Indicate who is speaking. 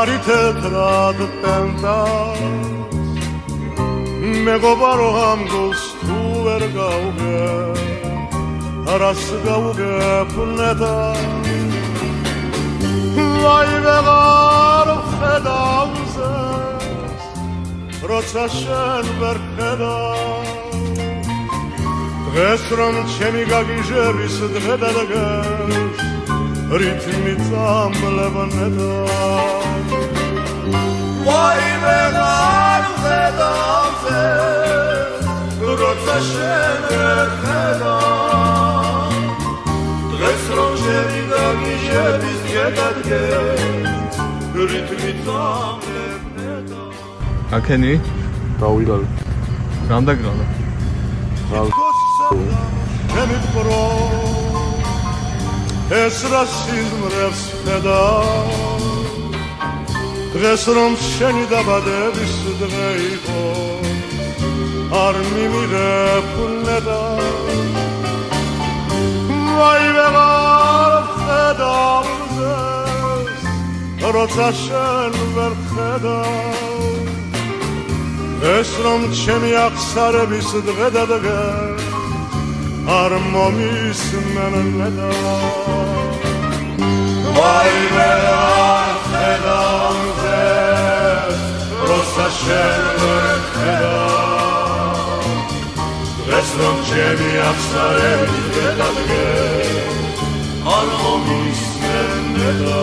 Speaker 1: თეთრად ტენტას მეგობა რომ ამ გულს თუ ვერ გავუგე რას გავუგეფნეთა ვაი ვეღარ ხედავს როცა შენ ვერ ხედავ დღეს რომ ჩემი გაგიჟების დღე დადგეს რითმი წამლებნეთა ვაი ვეღარ ხედავს როცა შენ ვერ ხედავ დღეს რომ ჩემი გაგიჟების დღე დადგეს რითმი წამლებნეთა
Speaker 2: აქენი
Speaker 3: დავიდალ
Speaker 2: რამდაგრალა
Speaker 1: ჩემი პრო ეს რა სიზმრებს ხედა დღეს რომ შენი დაბადების დღე იყო არ მიმიღებნედა ვაი ვეღარ ხედავს როცა შენ ვერ ხედავ ეს რომ ჩემი აღსარების დღე დადგეს არ მომისმენნედა ვაი ვეღარ ხედავს როცა შენ ვერ ხედავ დღეს რომ ჩემი აღსარების დღე დადგეს არ მომისმენნედა